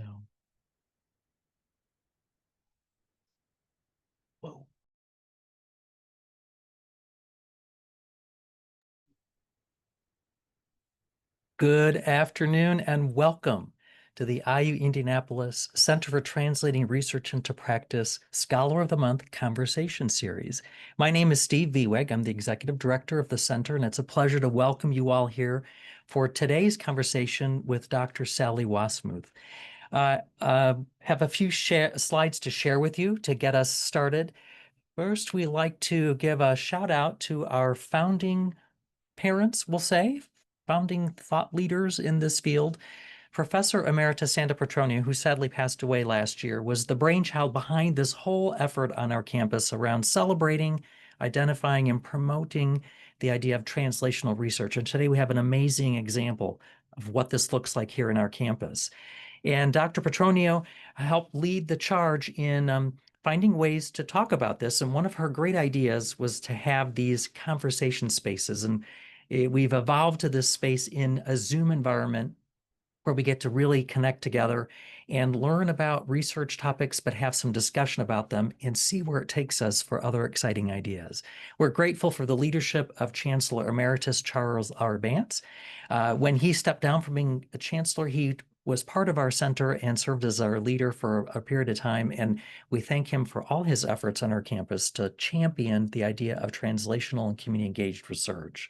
No. Whoa. Good afternoon and welcome to the IU Indianapolis Center for Translating Research into Practice Scholar of the Month Conversation Series. My name is Steve Vieweg. I'm the Executive Director of the Center, and it's a pleasure to welcome you all here for today's conversation with Dr. Sally Wasmuth. Have a few slides to share with you to get us started. First, we like to give a shout out to our founding parents, we'll say, founding thought leaders in this field. Professor Emeritus Sandra Petronio, who sadly passed away last year, was the brainchild behind this whole effort on our campus around celebrating, identifying, and promoting the idea of translational research. And today we have an amazing example of what this looks like here in our campus. And Dr. Petronio helped lead the charge in finding ways to talk about this. And one of her great ideas was to have these conversation spaces. And we've evolved to this space in a Zoom environment where we get to really connect together and learn about research topics, but have some discussion about them and see where it takes us for other exciting ideas. We're grateful for the leadership of Chancellor Emeritus Charles R. Vance. When he stepped down from being a chancellor, he was part of our center and served as our leader for a period of time. And we thank him for all his efforts on our campus to champion the idea of translational and community engaged research.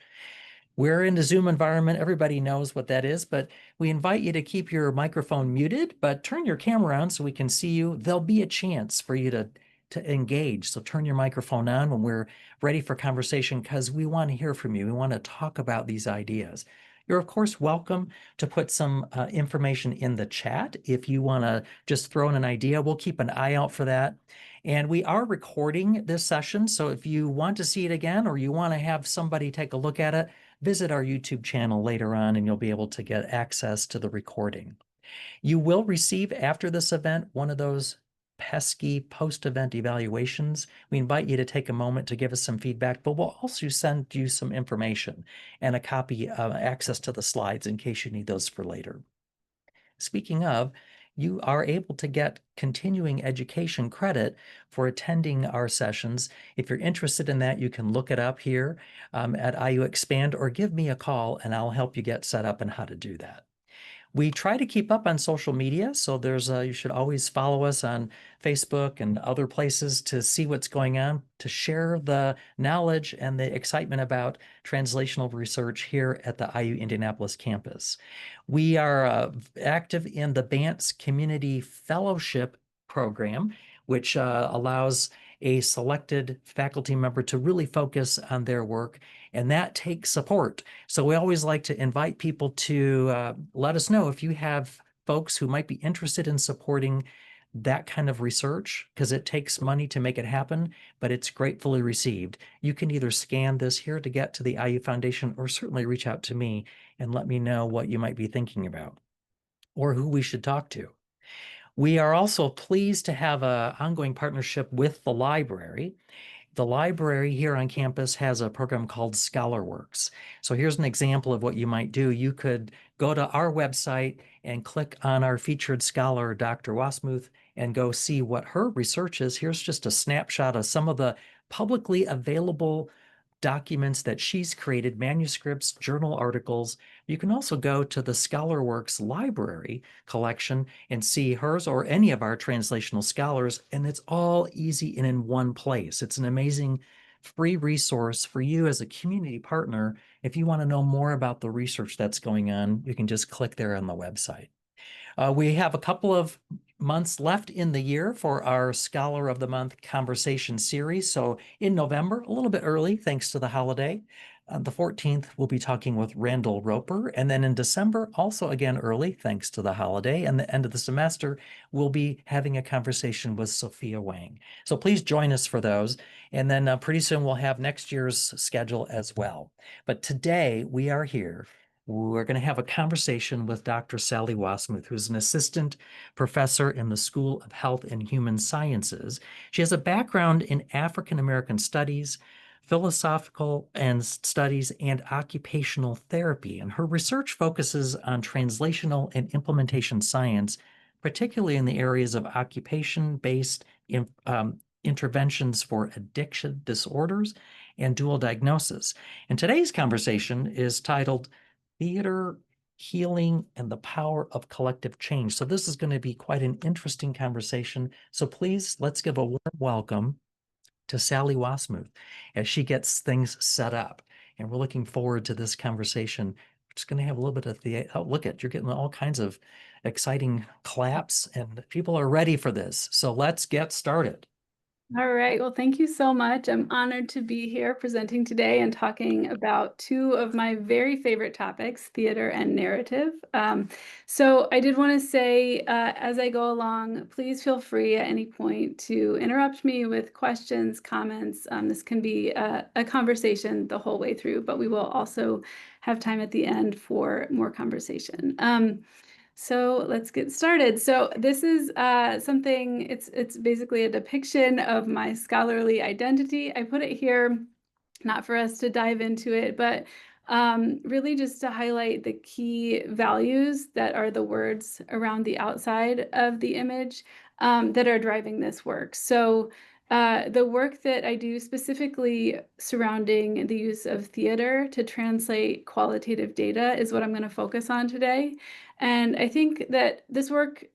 We're in a Zoom environment. Everybody knows what that is, but we invite you to keep your microphone muted, but turn your camera on so we can see you. There'll be a chance for you to engage. So turn your microphone on when we're ready for conversation, because we want to hear from you. We want to talk about these ideas. You're, of course, welcome to put some information in the chat. If you want to just throw in an idea, we'll keep an eye out for that. And we are recording this session, so if you want to see it again or you want to have somebody take a look at it, visit our YouTube channel later on and you'll be able to get access to the recording. You will receive after this event one of those pesky post-event evaluations. We invite you to take a moment to give us some feedback, but we'll also send you some information and a copy of access to the slides in case you need those for later. Speaking of, you are able to get continuing education credit for attending our sessions. If you're interested in that, you can look it up here at IU Expand or give me a call and I'll help you get set up and how to do that. We try to keep up on social media, so you should always follow us on Facebook and other places to see what's going on, to share the knowledge and the excitement about translational research here at the IU Indianapolis campus. We are active in the BANTS Community Fellowship Program, which allows a selected faculty member to really focus on their work, and that takes support. So we always like to invite people to let us know if you have folks who might be interested in supporting that kind of research, because it takes money to make it happen, but it's gratefully received. You can either scan this here to get to the IU Foundation or certainly reach out to me and let me know what you might be thinking about or who we should talk to. We are also pleased to have an ongoing partnership with the library. The library here on campus has a program called ScholarWorks. So here's an example of what you might do. You could go to our website and click on our featured scholar, Dr. Wasmuth, and go see what her research is. Here's just a snapshot of some of the publicly available documents that she's created, manuscripts, journal articles. You can also go to the ScholarWorks library collection and see hers or any of our translational scholars, and it's all easy and in one place. It's an amazing free resource for you as a community partner. If you want to know more about the research that's going on, you can just click there on the website. We have a couple of months left in the year for our Scholar of the Month conversation series. So in November, a little bit early, thanks to the holiday, the 14th, we'll be talking with Randall Roper. And then in December, also again early, thanks to the holiday, and the end of the semester, we'll be having a conversation with Sophia Wang. So please join us for those. And then pretty soon we'll have next year's schedule as well. But today we are here. We're going to have a conversation with Dr. Sally Wasmuth, who's an assistant professor in the School of Health and Human Sciences. She has a background in African American studies, philosophical and studies, and occupational therapy. And her research focuses on translational and implementation science, particularly in the areas of occupation-based interventions for addiction disorders and dual diagnosis. And today's conversation is titled Theater, Healing, and the Power of Collective Change. So this is going to be quite an interesting conversation. So please, let's give a warm welcome to Sally Wasmuth as she gets things set up. And we're looking forward to this conversation. We're just going to have a little bit of oh, look at, you're getting all kinds of exciting claps and people are ready for this. So let's get started. All right. Well, thank you so much. I'm honored to be here presenting today and talking about two of my very favorite topics, theater and narrative. So I did want to say, as I go along, please feel free at any point to interrupt me with questions, comments. This can be a conversation the whole way through, but we will also have time at the end for more conversation. So let's get started. So this is something, it's basically a depiction of my scholarly identity. I put it here, not for us to dive into it, but really just to highlight the key values that are the words around the outside of the image that are driving this work. So the work that I do specifically surrounding the use of theater to translate qualitative data is what I'm going to focus on today. And I think that this work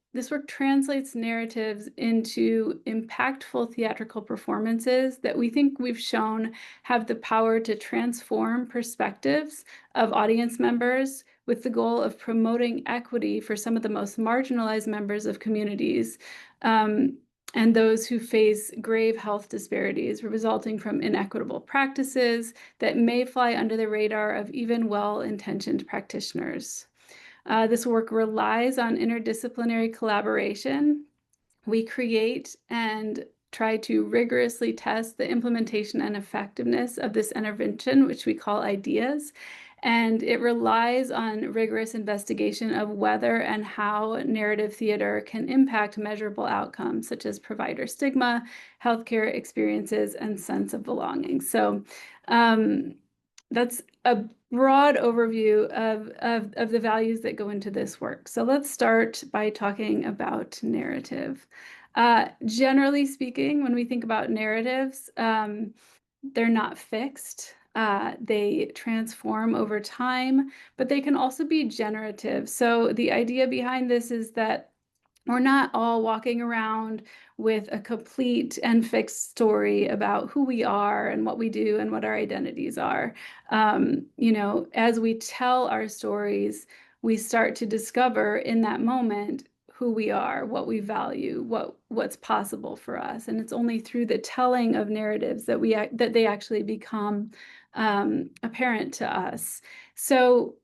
translates narratives into impactful theatrical performances that we think we've shown have the power to transform perspectives of audience members with the goal of promoting equity for some of the most marginalized members of communities, and those who face grave health disparities resulting from inequitable practices that may fly under the radar of even well-intentioned practitioners. This work relies on interdisciplinary collaboration. We create and try to rigorously test the implementation and effectiveness of this intervention, which we call ideas. And it relies on rigorous investigation of whether and how narrative theater can impact measurable outcomes, such as provider stigma, healthcare experiences, and sense of belonging. So that's a broad overview of the values that go into this work. So let's start by talking about narrative. Generally speaking, when we think about narratives, they're not fixed. They transform over time, but they can also be generative. So the idea behind this is that we're not all walking around with a complete and fixed story about who we are and what we do and what our identities are. As we tell our stories, we start to discover in that moment who we are, what we value, what's possible for us. And it's only through the telling of narratives that they actually become apparent to us. So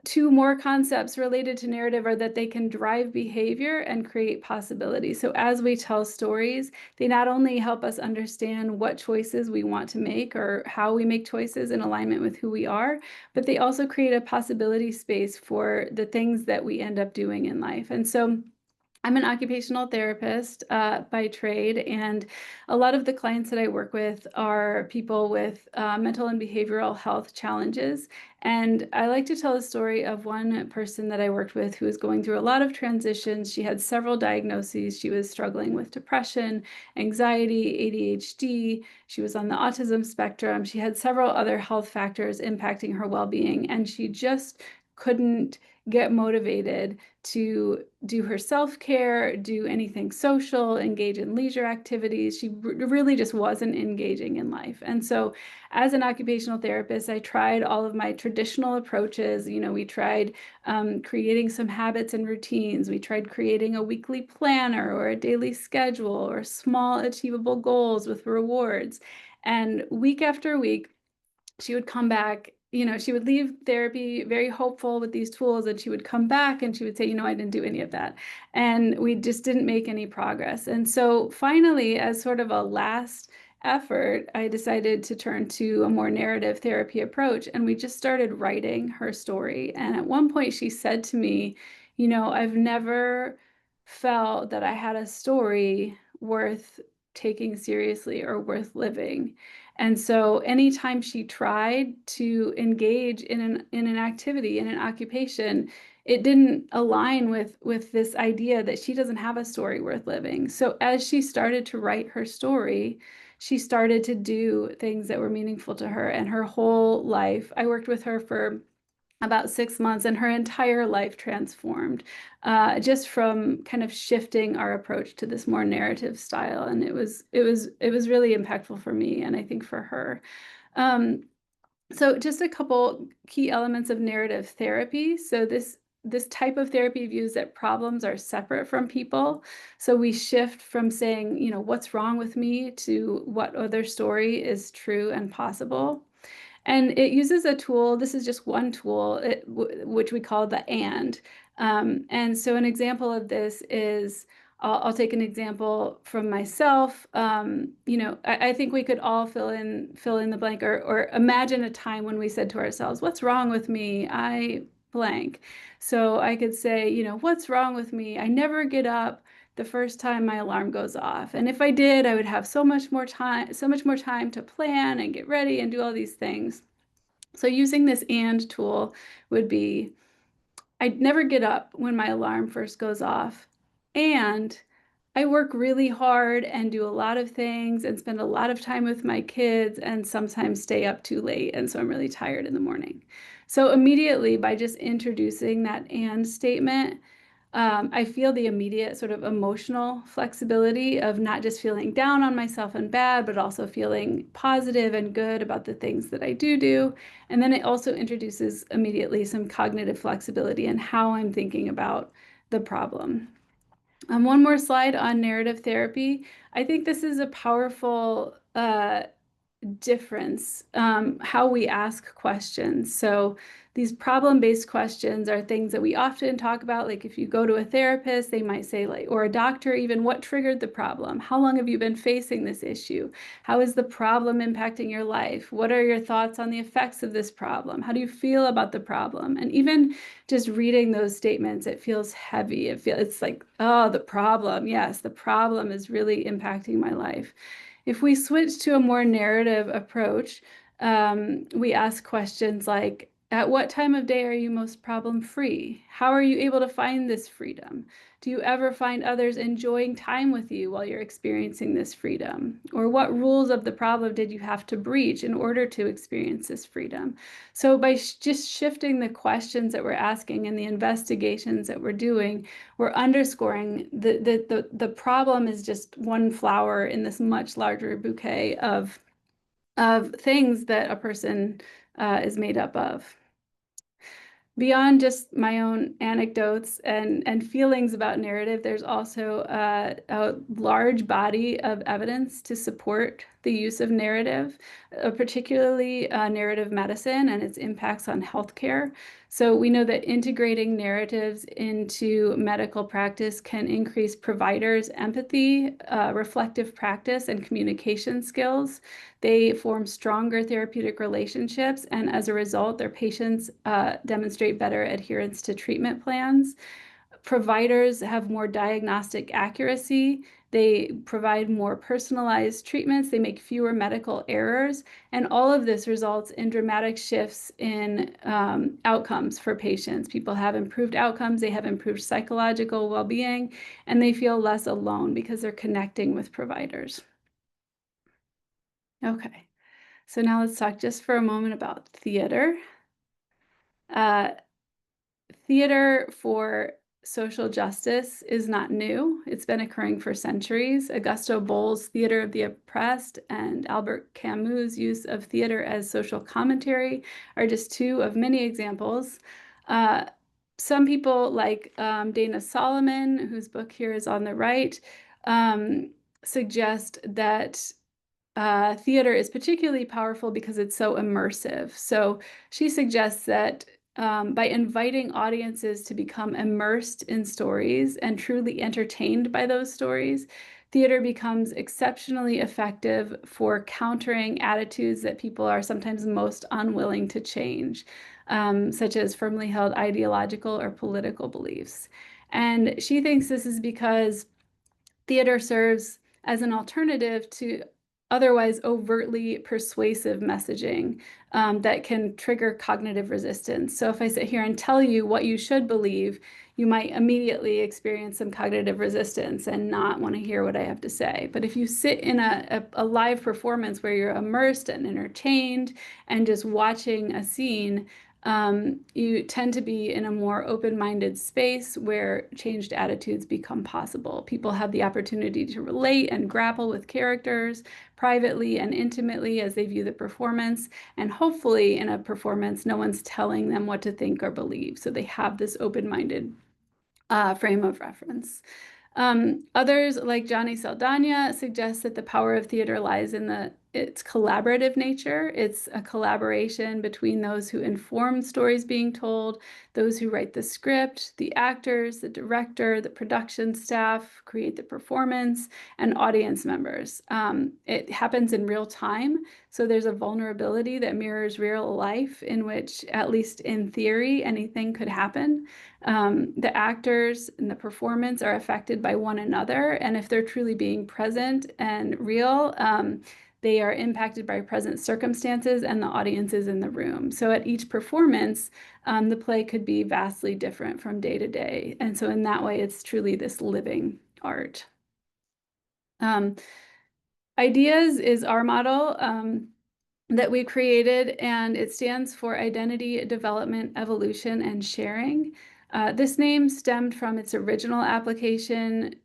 two more concepts related to narrative are that they can drive behavior and create possibility. So as we tell stories, they not only help us understand what choices we want to make or how we make choices in alignment with who we are, but they also create a possibility space for the things that we end up doing in life. And so I'm an occupational therapist by trade, and a lot of the clients that I work with are people with mental and behavioral health challenges. And I like to tell a story of one person that I worked with who was going through a lot of transitions. She had several diagnoses. She was struggling with depression, anxiety, ADHD. She was on the autism spectrum. She had several other health factors impacting her well-being, and she just couldn't get motivated to do her self-care, do anything social, engage in leisure activities. She really just wasn't engaging in life. And so as an occupational therapist, I tried all of my traditional approaches. We tried creating some habits and routines. We tried creating a weekly planner or a daily schedule or small achievable goals with rewards. And week after week, she would come back, she would leave therapy very hopeful with these tools, and she would come back and she would say, I didn't do any of that. And we just didn't make any progress. And so finally, as sort of a last effort, I decided to turn to a more narrative therapy approach. And we just started writing her story. And at one point she said to me, I've never felt that I had a story worth taking seriously or worth living. And so anytime she tried to engage in an activity, in an occupation, it didn't align with this idea that she doesn't have a story worth living. So as she started to write her story, she started to do things that were meaningful to her, and her whole life. I worked with her for about 6 months, and her entire life transformed just from kind of shifting our approach to this more narrative style. And it was really impactful for me, and I think for her. Um, so just a couple key elements of narrative therapy. So this type of therapy views that problems are separate from people. So we shift from saying, what's wrong with me, to what other story is true and possible. And it uses a tool. This is just one tool, which we call the and. And so an example of this is, I'll take an example from myself. I think we could all fill in the blank, or imagine a time when we said to ourselves, "What's wrong with me? I blank." So I could say, "What's wrong with me? I never get up the first time my alarm goes off. And if I did, I would have so much more time to plan and get ready and do all these things." So using this and tool would be, I never get up when my alarm first goes off, and I work really hard and do a lot of things and spend a lot of time with my kids and sometimes stay up too late. And so I'm really tired in the morning. So immediately, by just introducing that and statement, I feel the immediate sort of emotional flexibility of not just feeling down on myself and bad, but also feeling positive and good about the things that I do. And then it also introduces immediately some cognitive flexibility in how I'm thinking about the problem. One more slide on narrative therapy. I think this is a powerful difference, how we ask questions. So these problem-based questions are things that we often talk about. Like if you go to a therapist, they might say, like, or a doctor even, what triggered the problem? How long have you been facing this issue? How is the problem impacting your life? What are your thoughts on the effects of this problem? How do you feel about the problem? And even just reading those statements, it feels heavy. It's like, oh, the problem. Yes, the problem is really impacting my life. If we switch to a more narrative approach, we ask questions like, at what time of day are you most problem-free? How are you able to find this freedom? Do you ever find others enjoying time with you while you're experiencing this freedom? Or what rules of the problem did you have to breach in order to experience this freedom? So by just shifting the questions that we're asking and the investigations that we're doing, we're underscoring the problem is just one flower in this much larger bouquet of things that a person is made up of. Beyond just my own anecdotes and feelings about narrative, there's also a large body of evidence to support the use of narrative, particularly narrative medicine and its impacts on healthcare. So we know that integrating narratives into medical practice can increase providers' empathy, reflective practice, and communication skills. They form stronger therapeutic relationships, and as a result, their patients demonstrate better adherence to treatment plans. Providers have more diagnostic accuracy. They provide more personalized treatments. They make fewer medical errors. And all of this results in dramatic shifts in outcomes for patients. People have improved outcomes. They have improved psychological well-being, and they feel less alone because they're connecting with providers. Okay. So now let's talk just for a moment about theater. Uh, Theater for social justice is not new. It's been occurring for centuries. Augusto Boal's Theater of the Oppressed and Albert Camus' use of theater as social commentary are just two of many examples. Some people like Dana Solomon, whose book here is on the right, suggest that theater is particularly powerful because it's so immersive. So she suggests that by inviting audiences to become immersed in stories and truly entertained by those stories, theater becomes exceptionally effective for countering attitudes that people are sometimes most unwilling to change, such as firmly held ideological or political beliefs. And she thinks this is because theater serves as an alternative to otherwise overtly persuasive messaging that can trigger cognitive resistance. So if I sit here and tell you what you should believe, you might immediately experience some cognitive resistance and not want to hear what I have to say. But if you sit in a live performance where you're immersed and entertained and just watching a scene, you tend to be in a more open-minded space where changed attitudes become possible. People have the opportunity to relate and grapple with characters privately and intimately as they view the performance. And hopefully in a performance, no one's telling them what to think or believe. So they have this open-minded frame of reference. Others, like Johnny Saldana, suggest that the power of theater lies in its collaborative nature. It's a collaboration between those who inform stories being told, those who write the script, the actors, the director, the production staff, create the performance, and audience members. It happens in real time, so there's a vulnerability that mirrors real life in which, at least in theory, anything could happen. The actors and the performance are affected by one another, and if they're truly being present and real, they are impacted by present circumstances and the audiences in the room. So at each performance, the play could be vastly different from day to day. And so in that way, it's truly this living art. Ideas is our model that we created, and it stands for Identity, Development, Evolution, and Sharing. This name stemmed from its original application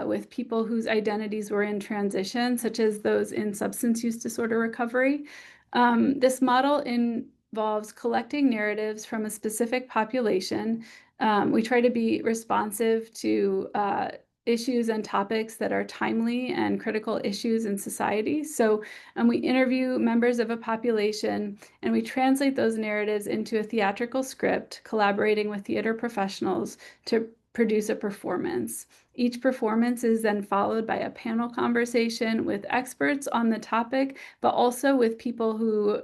with people whose identities were in transition, such as those in substance use disorder recovery. This model involves collecting narratives from a specific population. We try to be responsive to issues and topics that are timely and critical issues in society. So we interview members of a population and we translate those narratives into a theatrical script, collaborating with theater professionals to produce a performance. Each performance is then followed by a panel conversation with experts on the topic, but also with people who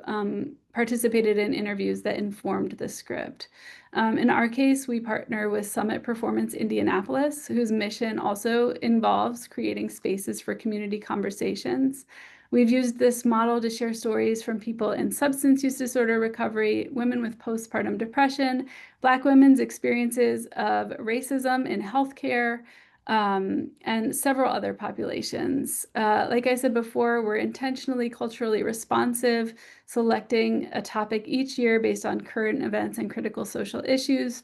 participated in interviews that informed the script. In our case, we partner with Summit Performance Indianapolis, whose mission also involves creating spaces for community conversations. We've used this model to share stories from people in substance use disorder recovery, women with postpartum depression, Black women's experiences of racism in healthcare, and several other populations. Like I said before, we're intentionally culturally responsive, selecting a topic each year based on current events and critical social issues.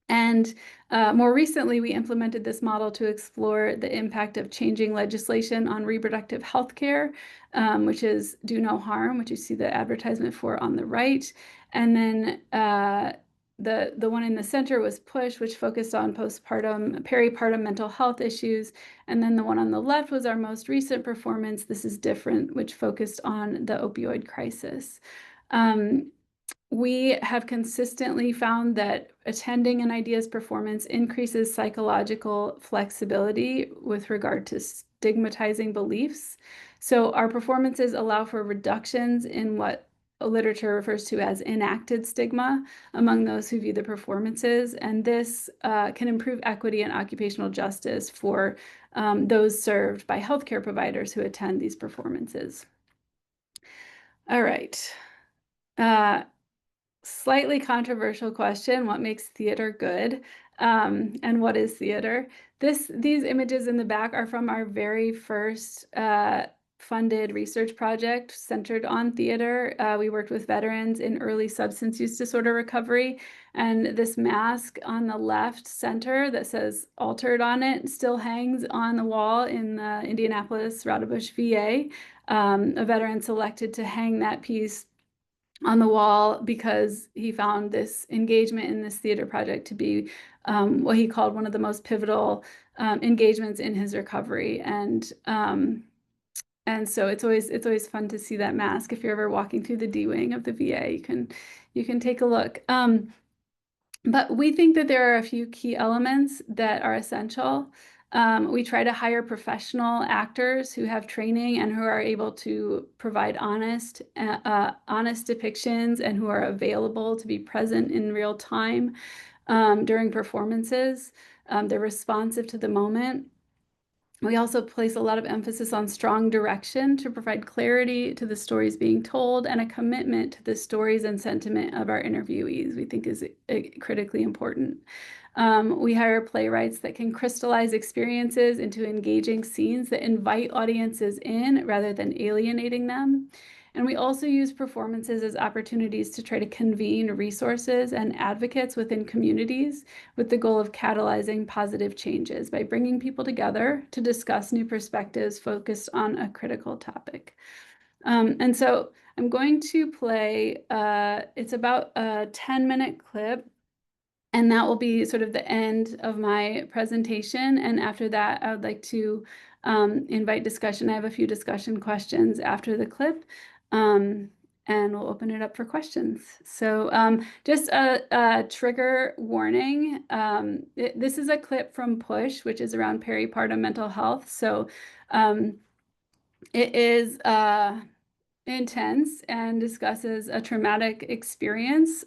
And more recently, we implemented this model to explore the impact of changing legislation on reproductive health care, which is Do No Harm, which you see the advertisement for on the right. And then the one in the center was Push, which focused on postpartum, peripartum mental health issues. And then the one on the left was our most recent performance, This Is Different, which focused on the opioid crisis. We have consistently found that attending an ideas performance increases psychological flexibility with regard to stigmatizing beliefs. So our performances allow for reductions in what literature refers to as enacted stigma among those who view the performances, and this can improve equity and occupational justice for those served by healthcare providers who attend these performances. All right. Slightly controversial question, what makes theater good? And what is theater? These images in the back are from our very first funded research project centered on theater. We worked with veterans in early substance use disorder recovery, and this mask on the left center that says "altered" on it still hangs on the wall in the Indianapolis Roudebush VA. A veteran selected to hang that piece on the wall because he found this engagement in this theater project to be what he called one of the most pivotal engagements in his recovery. And so it's always fun to see that mask. If you're ever walking through the D wing of the VA, you can take a look. But we think that there are a few key elements that are essential. We try to hire professional actors who have training and who are able to provide honest depictions and who are available to be present in real time during performances. They're responsive to the moment. We also place a lot of emphasis on strong direction to provide clarity to the stories being told and a commitment to the stories and sentiment of our interviewees, we think is critically important. We hire playwrights that can crystallize experiences into engaging scenes that invite audiences in rather than alienating them. And we also use performances as opportunities to try to convene resources and advocates within communities with the goal of catalyzing positive changes by bringing people together to discuss new perspectives focused on a critical topic. And so I'm going to play, it's about a 10-minute clip, and that will be sort of the end of my presentation. And after that, I would like to invite discussion. I have a few discussion questions after the clip, and we'll open it up for questions. So just a trigger warning. This is a clip from Push, which is around peripartum mental health. So it is intense and discusses a traumatic experience.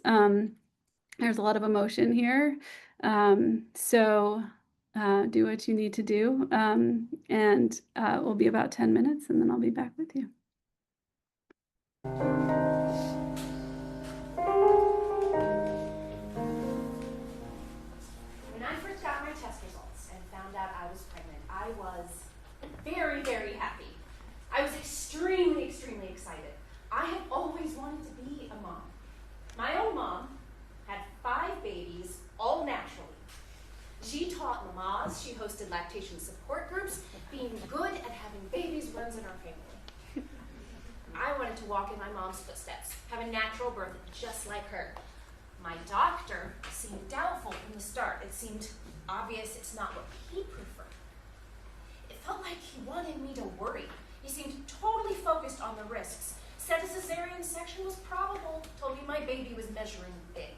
There's a lot of emotion here. So do what you need to do. And it will be about 10 minutes, and then I'll be back with you. When I first got my test results and found out I was pregnant, I was very, very happy. I was extremely, extremely excited. I have always wanted to be a mom. My own mom had 5 babies, all naturally. She taught mamas, she hosted lactation support groups. Being good at having babies runs in our family. I wanted to walk in my mom's footsteps, have a natural birth just like her. My doctor seemed doubtful from the start. It seemed obvious it's not what he preferred. It felt like he wanted me to worry. He seemed totally focused on the risks. Said a cesarean section was probable, told me my baby was measuring big.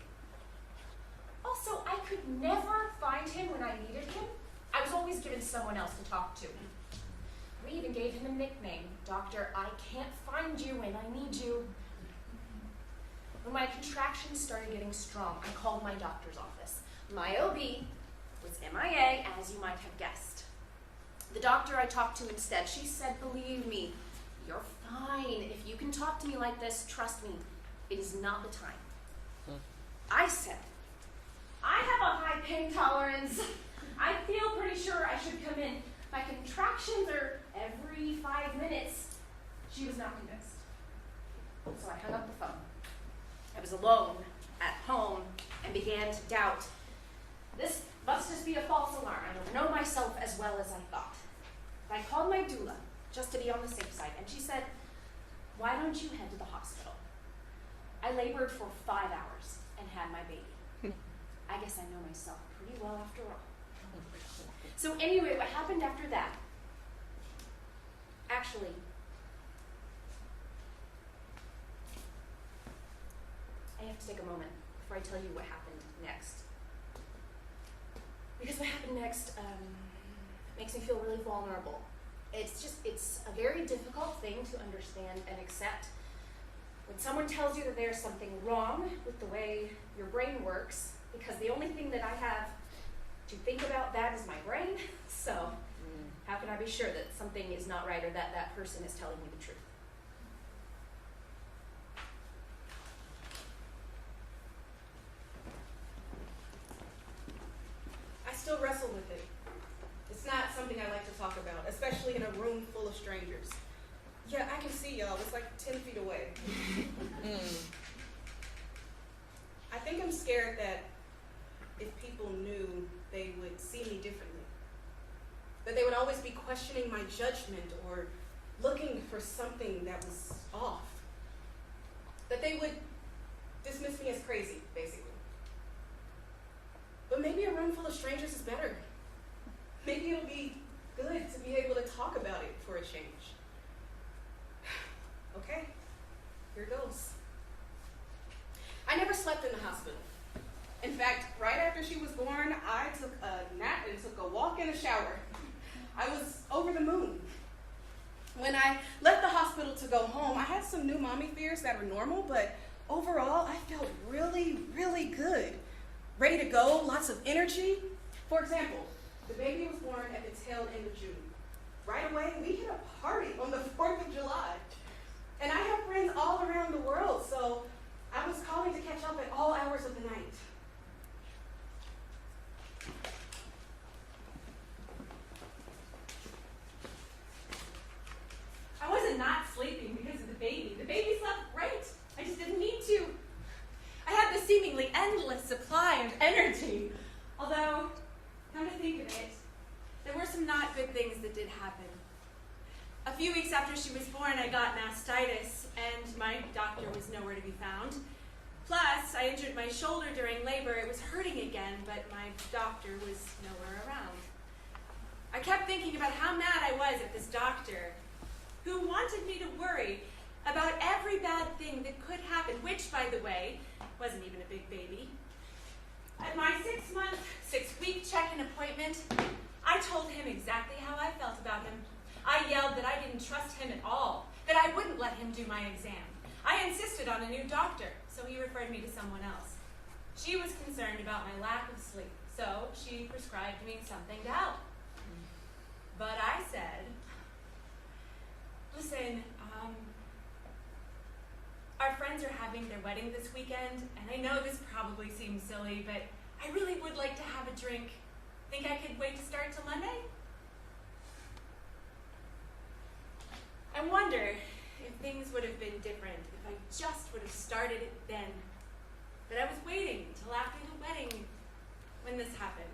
Also, I could never find him when I needed him. I was always given someone else to talk to. We even gave him a nickname, Dr. I Can't Find You When I Need You. When my contractions started getting strong, I called my doctor's office. My OB was MIA, as you might have guessed. The doctor I talked to instead, she said, believe me, you're fine. If you can talk to me like this, trust me, it is not the time. I said, I have a high pain tolerance. I feel pretty sure I should come in. My contractions are every 5 minutes. She was not convinced. So I hung up the phone. I was alone at home and began to doubt. This must just be a false alarm. I don't know myself as well as I thought. I called my doula just to be on the safe side, and she said, why don't you head to the hospital? I labored for 5 hours and had my baby. I guess I know myself pretty well after all. So anyway, what happened after that? Actually, I have to take a moment before I tell you what happened next. Because what happened next makes me feel really vulnerable. It's a very difficult thing to understand and accept. When someone tells you that there's something wrong with the way your brain works, because the only thing that I have to think about that is my brain, so how can I be sure that something is not right or that that person is telling me the truth? I still wrestle with it. It's not something I like to talk about, especially in a room full of strangers. Yeah, I can see y'all. It's like 10 feet away. I think I'm scared that if people knew, they would see me differently. That they would always be questioning my judgment or looking for something that was off. That they would dismiss me as crazy, basically. But maybe a room full of strangers is better. Maybe it'll be good to be able to talk about it for a change. Okay, here goes. I never slept in the hospital. In fact, right after she was born, I took a nap and took a walk in a shower. I was over the moon. When I left the hospital to go home, I had some new mommy fears that are normal, but overall, I felt really, really good. Ready to go, lots of energy. For example, the baby was born at the tail end of June. right away, we had a party on the 4th of July. And I have friends all around the world, so I was calling to catch up at all hours of the night. I wasn't not sleeping because of the baby. The baby slept great. I just didn't need to. I had this seemingly endless supply of energy. Although, come to think of it, there were some not good things that did happen. A few weeks after she was born, I got mastitis, and my doctor was nowhere to be found. Plus, I injured my shoulder during labor. It was hurting again, but my doctor was nowhere around. I kept thinking about how mad I was at this doctor, who wanted me to worry about every bad thing that could happen, which, by the way, wasn't even a big baby. At my 6-week check-in appointment, I told him exactly how I felt about him. I yelled that I didn't trust him at all, that I wouldn't let him do my exam. I insisted on a new doctor, so he referred me to someone else. She was concerned about my lack of sleep, so she prescribed me something to help. But I said, listen, our friends are having their wedding this weekend, and I know this probably seems silly, but I really would like to have a drink. Think I could wait to start till Monday? I wonder if things would have been different if I just would have started it then. But I was waiting until after the wedding when this happened.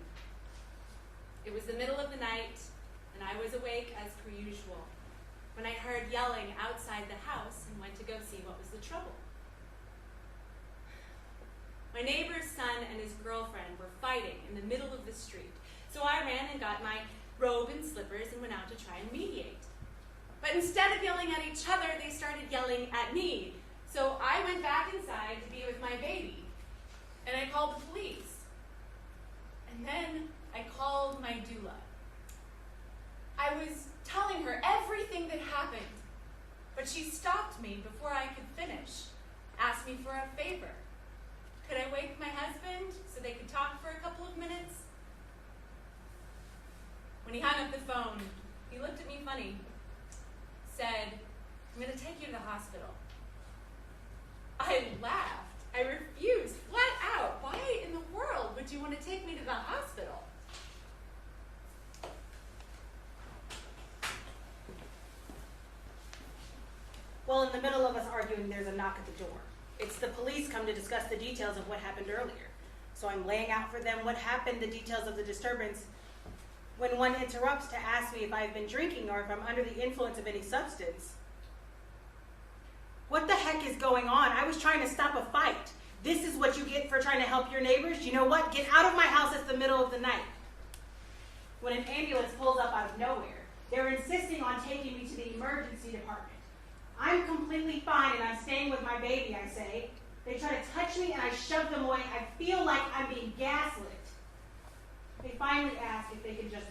It was the middle of the night, and I was awake as per usual when I heard yelling outside the house and went to go see what was the trouble. My neighbor's son and his girlfriend were fighting in the middle of the street, so I ran and got my robe and slippers and went out to try and mediate. But instead of yelling at each other, they started yelling at me. So I went back inside to be with my baby, and I called the police. And then I called my doula. I was telling her everything that happened, but she stopped me before I could finish, asked me for a favor. Could I wake my husband so they could talk for a couple of minutes? When he hung up the phone, he looked at me funny, said, I'm going to take you to the hospital. I laughed. I refused flat out. Why in the world would you want to take me to the hospital? Well, in the middle of us arguing, there's a knock at the door. It's the police come to discuss the details of what happened earlier. So I'm laying out for them what happened, the details of the disturbance, when one interrupts to ask me if I've been drinking or if I'm under the influence of any substance. What the heck is going on? I was trying to stop a fight. This is what you get for trying to help your neighbors? You know what? Get out of my house. It's the middle of the night. When an ambulance pulls up out of nowhere, they're insisting on taking me to the emergency department. I'm completely fine and I'm staying with my baby, I say. They try to touch me and I shove them away. I feel like I'm being gaslit. They finally ask if they can just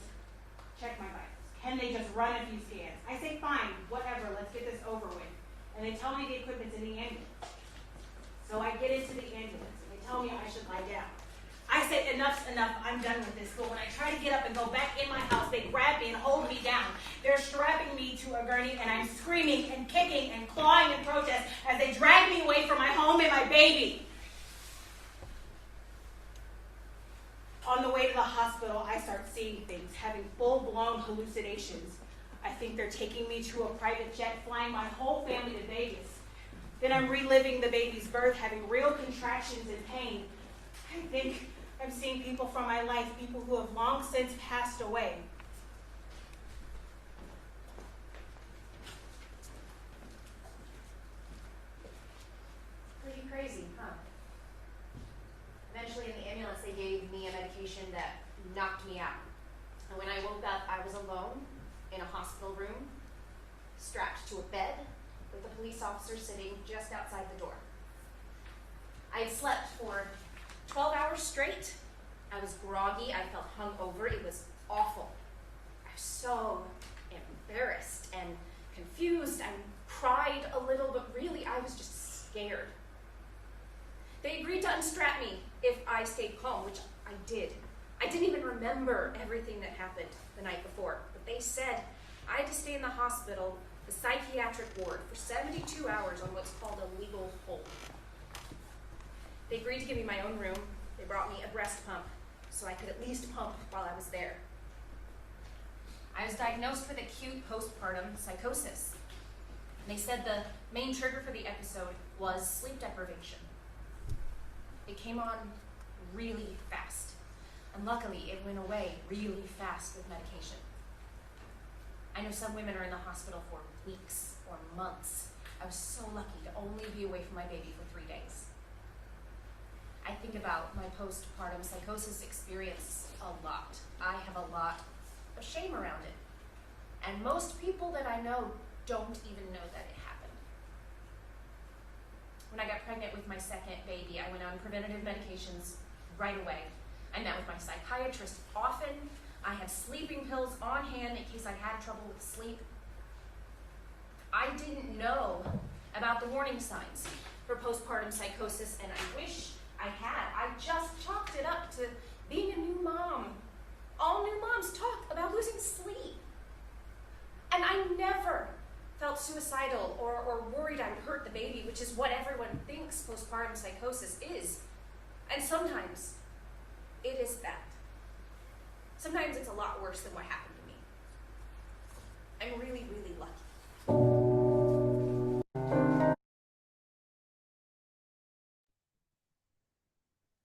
check my vitals. Can they just run a few scans? I say, fine, whatever, let's get this over with. And they tell me the equipment's in the ambulance. So I get into the ambulance and they tell me I should lie down. I say, enough's enough, I'm done with this. But when I try to get up and go back in my house, they grab me and hold me down. They're strapping me to a gurney and I'm screaming and kicking and clawing in protest as they drag me away from my home and my baby. On the way to the hospital, I start seeing things, having full-blown hallucinations. I think they're taking me to a private jet, flying my whole family to Vegas. Then I'm reliving the baby's birth, having real contractions and pain. I think I'm seeing people from my life, people who have long since passed away. Pretty crazy, huh? Eventually in the ambulance they gave me a medication that knocked me out. And when I woke up, I was alone in a hospital room, strapped to a bed with a police officer sitting just outside the door. I had slept for 12 hours straight. I was groggy, I felt hungover, it was awful. I was so embarrassed and confused. I cried a little, but really I was just scared. They agreed to unstrap me if I stayed calm, which I did. I didn't even remember everything that happened the night before, but they said I had to stay in the hospital, the psychiatric ward, for 72 hours on what's called a legal hold. They agreed to give me my own room. They brought me a breast pump so I could at least pump while I was there. I was diagnosed with acute postpartum psychosis. They said the main trigger for the episode was sleep deprivation. It came on really fast, and luckily it went away really fast with medication. I know some women are in the hospital for weeks or months. I was so lucky to only be away from my baby for 3 days. I think about my postpartum psychosis experience a lot. I have a lot of shame around it. And most people that I know don't even know that it happened. When I got pregnant with my second baby, I went on preventative medications right away. I met with my psychiatrist often. I had sleeping pills on hand in case I had trouble with sleep. I didn't know about the warning signs for postpartum psychosis, and I wish I had. I just chalked it up to being a new mom. All new moms talk about losing sleep. And I never felt suicidal or worried I would hurt the baby, which is what everyone thinks postpartum psychosis is. And sometimes it is that. Sometimes it's a lot worse than what happened to me. I'm really, really lucky.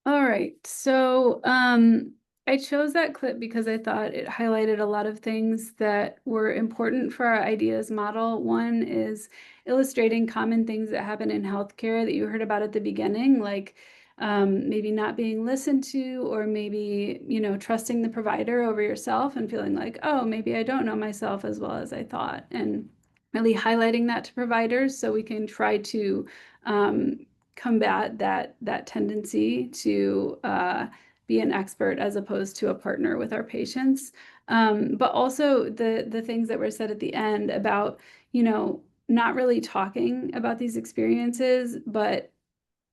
All right, so I chose that clip because I thought it highlighted a lot of things that were important for our ideas model. One is illustrating common things that happen in healthcare that you heard about at the beginning, like maybe not being listened to, or maybe, trusting the provider over yourself and feeling like, oh, maybe I don't know myself as well as I thought, and really highlighting that to providers so we can try to combat that tendency to be an expert as opposed to a partner with our patients. But also the things that were said at the end about, not really talking about these experiences, but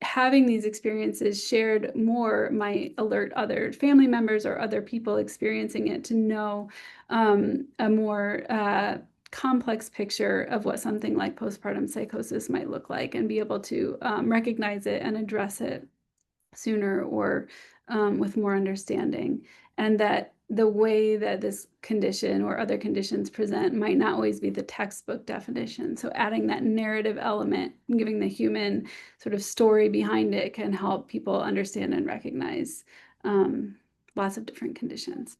having these experiences shared more might alert other family members or other people experiencing it to know a more complex picture of what something like postpartum psychosis might look like, and be able to recognize it and address it sooner, or with more understanding. And that the way that this condition or other conditions present might not always be the textbook definition. So adding that narrative element and giving the human sort of story behind it can help people understand and recognize lots of different conditions.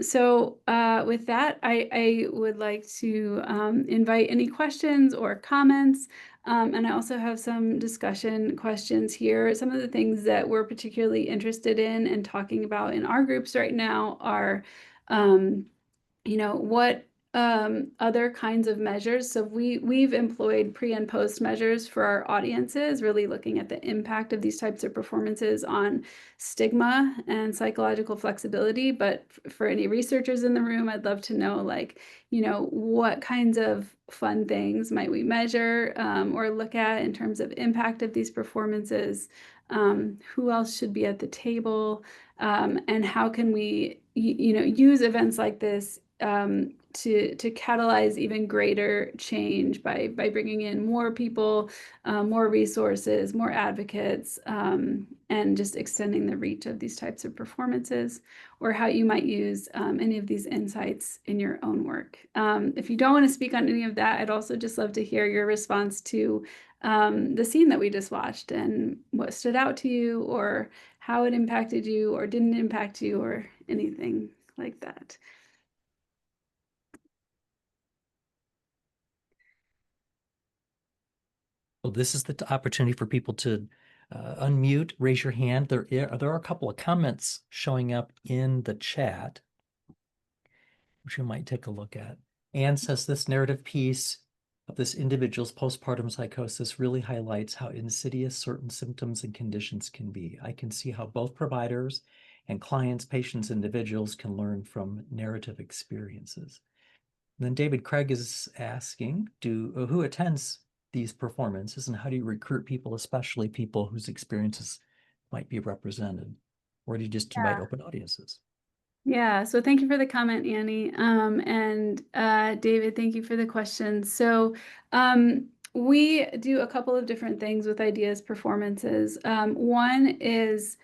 So with that, I would like to invite any questions or comments. And I also have some discussion questions here. Some of the things that we're particularly interested in and talking about in our groups right now are, what other kinds of measures. So we've employed pre and post measures for our audiences, really looking at the impact of these types of performances on stigma and psychological flexibility. But for any researchers in the room, I'd love to know, what kinds of fun things might we measure or look at in terms of impact of these performances? Who else should be at the table? And how can we, use events like this to catalyze even greater change by bringing in more people, more resources, more advocates, and just extending the reach of these types of performances, or how you might use any of these insights in your own work. If you don't want to speak on any of that, I'd also just love to hear your response to the scene that we just watched, and what stood out to you, or how it impacted you or didn't impact you, or anything like that. Well, this is the opportunity for people to unmute, raise your hand. There are a couple of comments showing up in the chat, which you might take a look at. Anne says this narrative piece of this individual's postpartum psychosis really highlights how insidious certain symptoms and conditions can be. I can see how both providers and clients, patients, individuals can learn from narrative experiences. And then David Craig is asking, who attends these performances, and how do you recruit people, especially people whose experiences might be represented? Or do you just invite open audiences? Yeah, so thank you for the comment, Annie. And David, thank you for the question. So we do a couple of different things with ideas performances. One is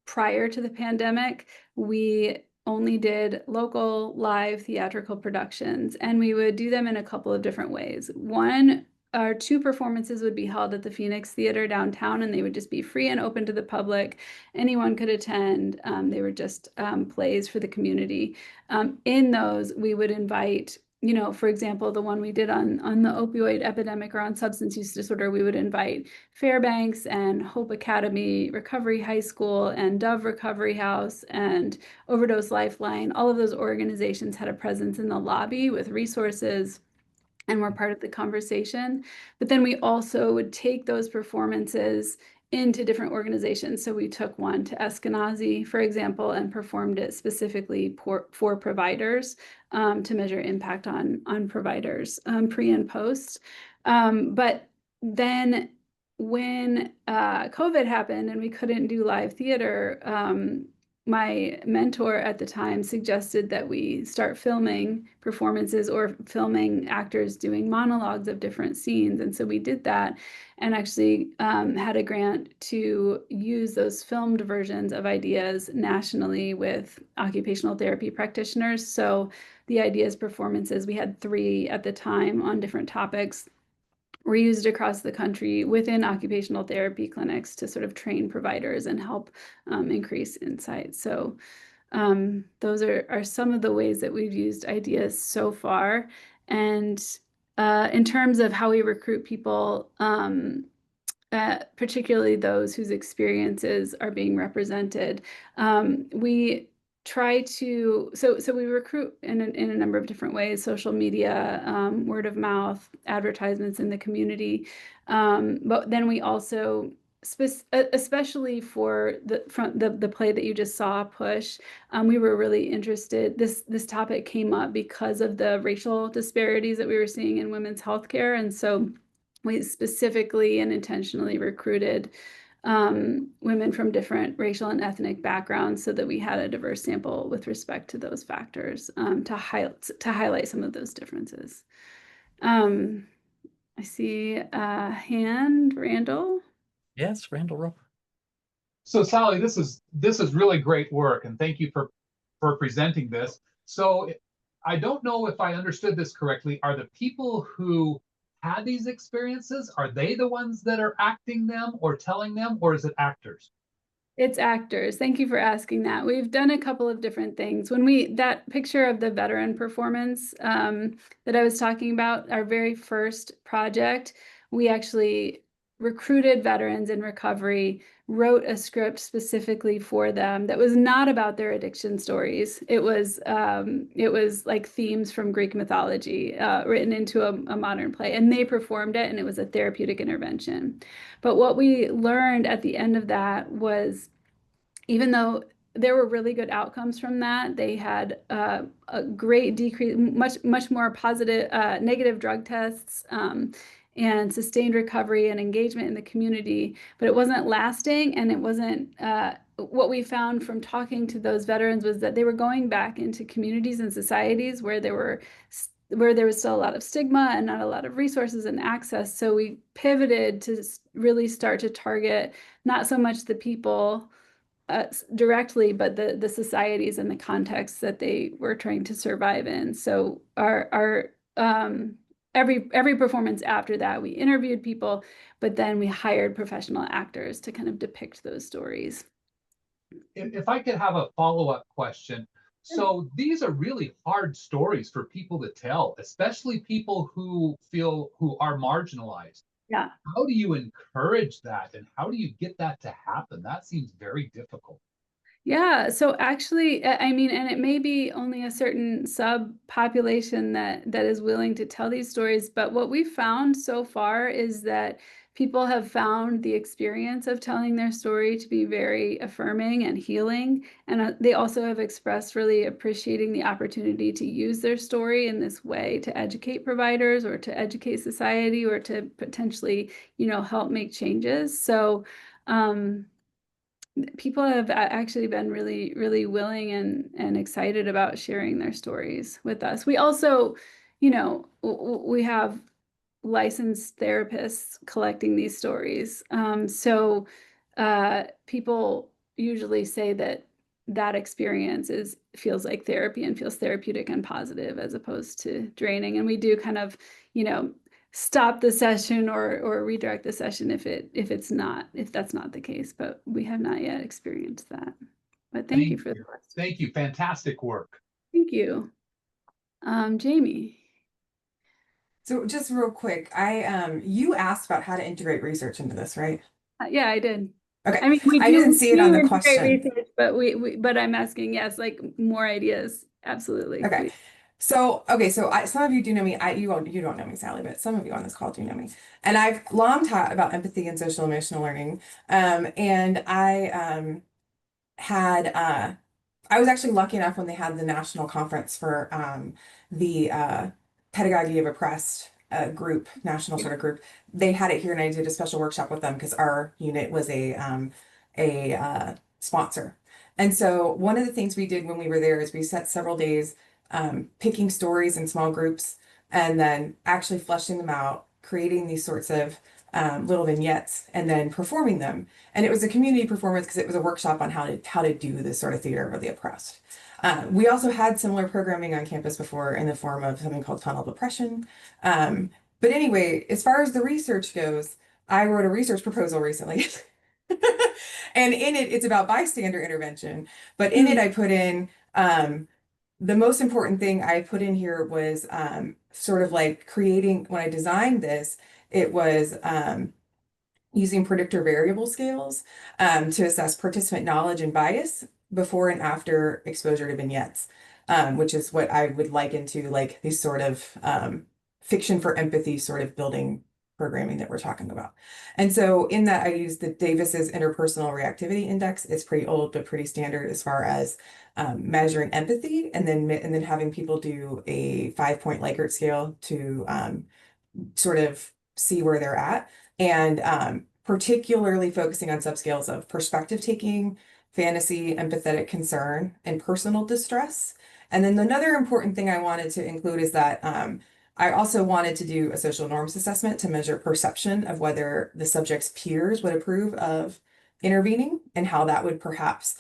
prior to the pandemic, we only did local live theatrical productions, and we would do them in a couple of different ways. One, our two performances would be held at the Phoenix Theater downtown, and they would just be free and open to the public. Anyone could attend. They were just plays for the community. In those, we would invite, for example, the one we did on the opioid epidemic or on substance use disorder, we would invite Fairbanks and Hope Academy Recovery High School and Dove Recovery House and Overdose Lifeline. All of those organizations had a presence in the lobby with resources and were part of the conversation. But then we also would take those performances into different organizations. So we took one to Eskenazi, for example, and performed it specifically for providers to measure impact on providers pre and post. But then when COVID happened and we couldn't do live theater, my mentor at the time suggested that we start filming performances or filming actors doing monologues of different scenes. And so we did that and actually had a grant to use those filmed versions of ideas nationally with occupational therapy practitioners. So the ideas performances, we had 3 at the time on different topics, were used across the country within occupational therapy clinics to sort of train providers and help increase insight. So those are some of the ways that we've used ideas so far. And in terms of how we recruit people, particularly those whose experiences are being represented, we try to, so we recruit in a number of different ways: social media, word of mouth, advertisements in the community. But then we also, especially for the play that you just saw, Push, we were really interested. This topic came up because of the racial disparities that we were seeing in women's healthcare, and so we specifically and intentionally recruited women from different racial and ethnic backgrounds so that we had a diverse sample with respect to those factors, to highlight some of those differences. I see a hand, Randall. Yes, Randall Roper. So Sally, this is really great work, and thank you for presenting this. So I don't know if I understood this correctly. Are the people who had these experiences, are they the ones that are acting them or telling them, or is it actors? It's actors. Thank you for asking that. We've done a couple of different things. That picture of the veteran performance that I was talking about, our very first project, we actually recruited veterans in recovery, wrote a script specifically for them that was not about their addiction stories. It was like themes from Greek mythology written into a modern play, and they performed it, and it was a therapeutic intervention. But what we learned at the end of that was, even though there were really good outcomes from that, they had a great decrease, much more positive, negative drug tests, and sustained recovery and engagement in the community, but it wasn't lasting. And it wasn't, what we found from talking to those veterans was that they were going back into communities and societies where there was still a lot of stigma and not a lot of resources and access. So we pivoted to really start to target not so much the people directly, but the societies and the contexts that they were trying to survive in. So our every performance after that, we interviewed people, but then we hired professional actors to kind of depict those stories. If I could have a follow-up question. So these are really hard stories for people to tell, especially people who are marginalized. Yeah. How do you encourage that, and how do you get that to happen? That seems very difficult. Yeah, so actually, I mean, and it may be only a certain subpopulation that is willing to tell these stories, but what we've found so far is that people have found the experience of telling their story to be very affirming and healing, and they also have expressed really appreciating the opportunity to use their story in this way to educate providers or to educate society or to potentially, help make changes. So, people have actually been really, really willing and excited about sharing their stories with us. We also, you know, we have licensed therapists collecting these stories. So people usually say that that experience feels like therapy and feels therapeutic and positive as opposed to draining. And we do kind of, you know, stop the session or redirect the session if that's not the case. But we have not yet experienced that. But thank you for the question. Thank you. Fantastic work. Thank you. Jamie. So just real quick, you asked about how to integrate research into this, right? Yeah, I did. Okay. I mean, I didn't see it on the integrate question. research, but I'm asking, yes, like more ideas. Absolutely. Okay. Please. So some of you do know me. You don't know me, Sally, but some of you on this call do know me. And I've long taught about empathy and social emotional learning. And I was actually lucky enough when they had the national conference for the pedagogy of oppressed group, national sort of group. They had it here, and I did a special workshop with them because our unit was a sponsor. And so one of the things we did when we were there is we set several days picking stories in small groups and then actually fleshing them out, creating these sorts of little vignettes, and then performing them. And it was a community performance because it was a workshop on how to do this sort of theater of the oppressed. We also had similar programming on campus before in the form of something called funnel depression. But anyway, as far as the research goes, I wrote a research proposal recently. And in it, it's about bystander intervention. But in it, I put in the most important thing I put in here was sort of like creating, when I designed this, it was using predictor variable scales to assess participant knowledge and bias before and after exposure to vignettes, which is what I would liken to like these sort of fiction for empathy sort of building programming that we're talking about. And so in that, I used the Davis's interpersonal reactivity index. It's pretty old, but pretty standard as far as measuring empathy, and then having people do a 5-point Likert scale to sort of see where they're at, and particularly focusing on subscales of perspective taking, fantasy, empathetic concern, and personal distress. And then another important thing I wanted to include is that I also wanted to do a social norms assessment to measure perception of whether the subject's peers would approve of intervening and how that would perhaps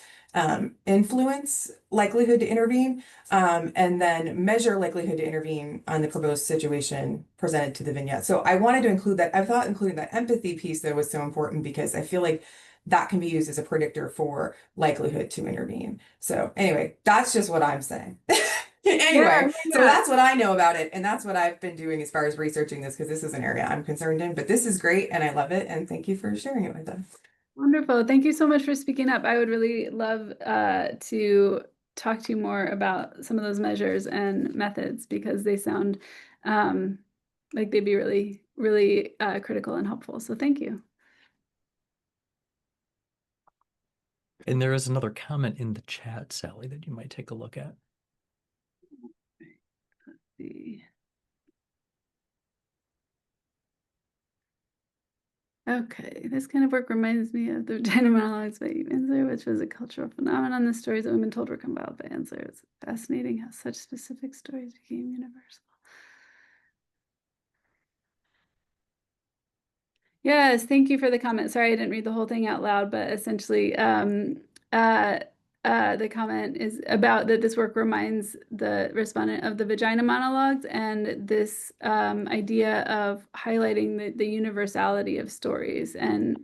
influence likelihood to intervene, and then measure likelihood to intervene on the proposed situation presented to the vignette. So I wanted to include that. I thought including that empathy piece though was so important because I feel like that can be used as a predictor for likelihood to intervene. So anyway, that's just what I'm saying. Anyway, so that's what I know about it. And that's what I've been doing as far as researching this, because this is an area I'm concerned in, but this is great and I love it. And thank you for sharing it with us. Wonderful. Thank you so much for speaking up. I would really love to talk to you more about some of those measures and methods because they sound like they'd be really, really critical and helpful. So thank you. And there is another comment in the chat, Sally, that you might take a look at. Let's see. Okay, this kind of work reminds me of the vagina monologues by Ansler, which was a cultural phenomenon. The stories that women told were compiled by Ansler. It's fascinating how such specific stories became universal. Yes, thank you for the comment. Sorry, I didn't read the whole thing out loud, but essentially, the comment is about that this work reminds the respondent of the vagina monologues and this idea of highlighting the universality of stories, and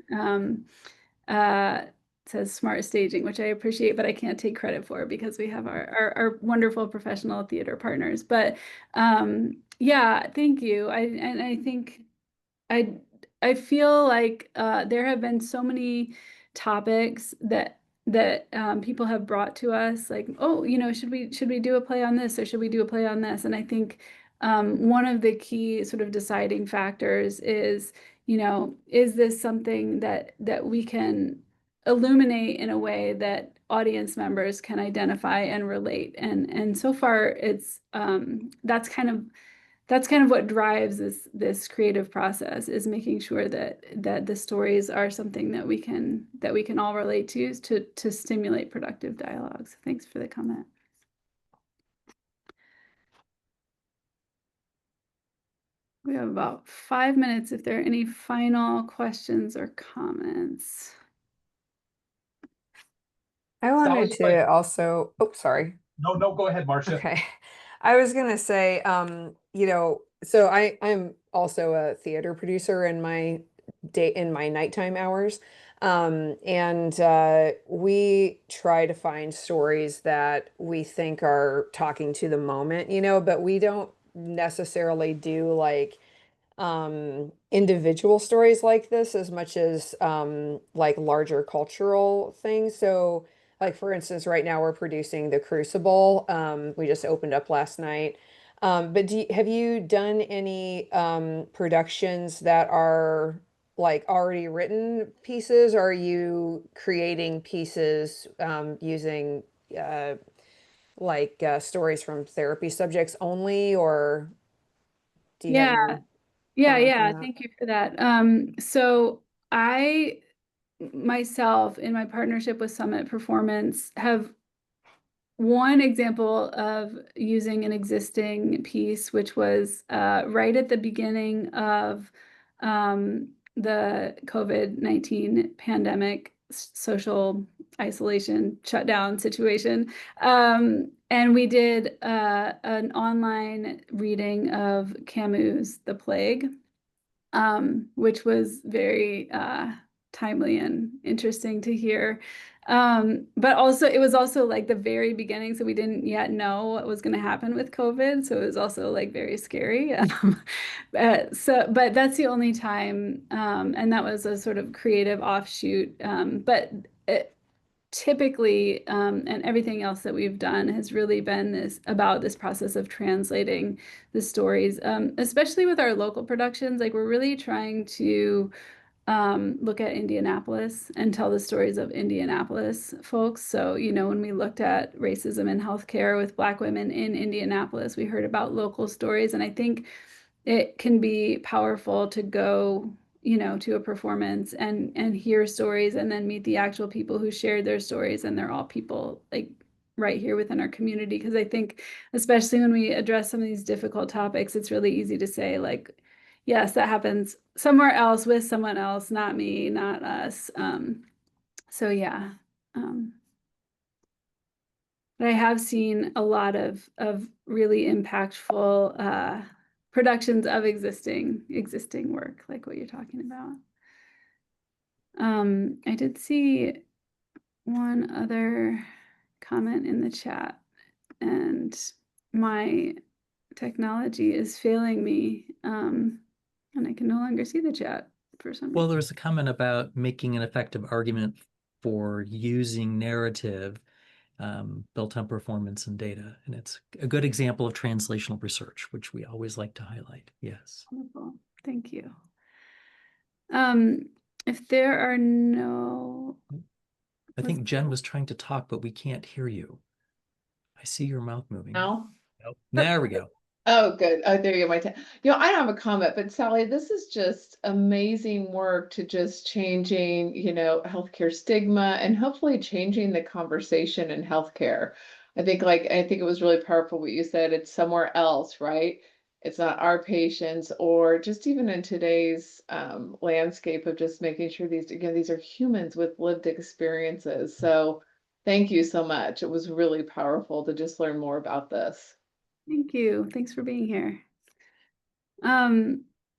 says smart staging, which I appreciate, but I can't take credit for because we have our wonderful professional theater partners. But yeah, thank you. I think I feel like there have been so many topics that people have brought to us, like, oh, you know, should we do a play on this, or should we do a play on this? And I think one of the key sort of deciding factors is, you know, is this something that we can illuminate in a way that audience members can identify and relate? And so far, it's that's kind of that's kind of what drives this creative process, is making sure that the stories are something that we can all relate to stimulate productive dialogues. Thanks for the comment. We have about 5 minutes if there are any final questions or comments. I wanted Sally's to like, also, oh, sorry. no, go ahead, Marcia. Okay. I was gonna say, so I'm also a theater producer in my nighttime hours. And we try to find stories that we think are talking to the moment, but we don't necessarily do like individual stories like this as much as like larger cultural things. So like for instance, right now we're producing The Crucible. We just opened up last night. But have you done any productions that are like already written pieces, or are you creating pieces using stories from therapy subjects only, or do you have Yeah, any comments on yeah. that? Thank you for that. So I myself, in my partnership with Summit Performance, have one example of using an existing piece, which was right at the beginning of the COVID-19 pandemic, social isolation, shutdown situation. And we did an online reading of Camus' The Plague, which was very timely and interesting to hear. But also, it was also like the very beginning, so we didn't yet know what was going to happen with COVID. So it was also like very scary. But that's the only time, and that was a sort of creative offshoot. But typically, and everything else that we've done has really been this process of translating the stories, especially with our local productions. Like, we're really trying to look at Indianapolis and tell the stories of Indianapolis folks. So, when we looked at racism in healthcare with Black women in Indianapolis, we heard about local stories. And I think it can be powerful to go, to a performance and hear stories, and then meet the actual people who shared their stories. And they're all people like right here within our community. Because I think, especially when we address some of these difficult topics, it's really easy to say, like, yes, that happens somewhere else with someone else, not me, not us. So yeah. But I have seen a lot of really impactful productions of existing work, like what you're talking about. I did see one other comment in the chat, and my technology is failing me, and I can no longer see the chat for some Well, reason. there was a comment about making an effective argument for using narrative built on performance and data. And it's a good example of translational research, which we always like to highlight. Yes. Wonderful. Thank you. If there are no... I think Jen was trying to talk, but we can't hear you. I see your mouth moving. Now? Nope. There we go. Oh, good. Oh, there you go. I don't have a comment, but Sally, this is just amazing work to just changing, healthcare stigma and hopefully changing the conversation in healthcare. I think it was really powerful what you said. It's somewhere else, right? It's not our patients, or just even in today's landscape of just making sure these are humans with lived experiences. So thank you so much. It was really powerful to just learn more about this. Thank you. Thanks for being here. All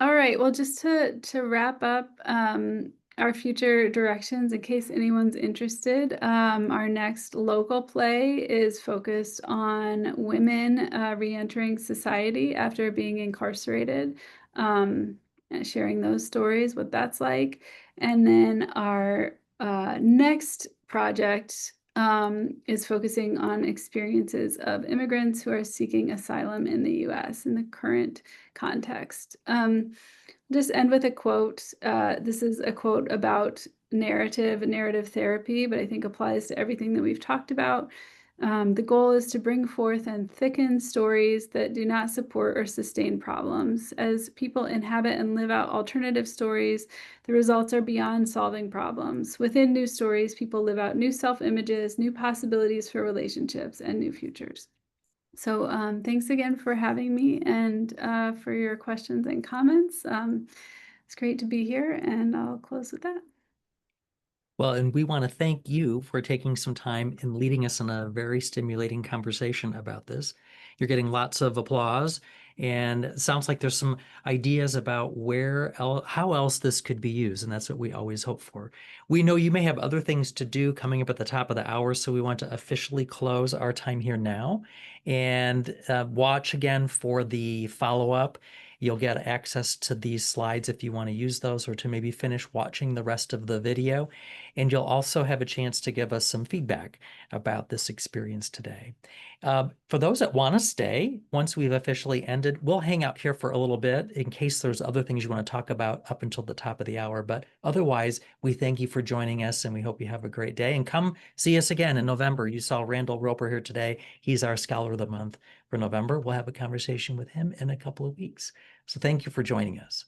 right. Well, just to wrap up our future directions, in case anyone's interested, our next local play is focused on women reentering society after being incarcerated, and sharing those stories, what that's like. And then our next project is focusing on experiences of immigrants who are seeking asylum in the US in the current context. Just end with a quote. This is a quote about narrative therapy, but I think applies to everything that we've talked about. The goal is to bring forth and thicken stories that do not support or sustain problems. As people inhabit and live out alternative stories, the results are beyond solving problems. Within new stories, people live out new self-images, new possibilities for relationships, and new futures. So thanks again for having me and for your questions and comments. It's great to be here, and I'll close with that. Well, and we want to thank you for taking some time and leading us in a very stimulating conversation about this. You're getting lots of applause, and it sounds like there's some ideas about how else this could be used, and that's what we always hope for. We know you may have other things to do coming up at the top of the hour, so we want to officially close our time here now and watch again for the follow-up. You'll get access to these slides if you want to use those, or to maybe finish watching the rest of the video. And you'll also have a chance to give us some feedback about this experience today. For those that want to stay, once we've officially ended, we'll hang out here for a little bit in case there's other things you want to talk about up until the top of the hour. But otherwise, we thank you for joining us, and we hope you have a great day. And come see us again in November. You saw Randall Roper here today. He's our Scholar of the Month for November. We'll have a conversation with him in a couple of weeks. So thank you for joining us.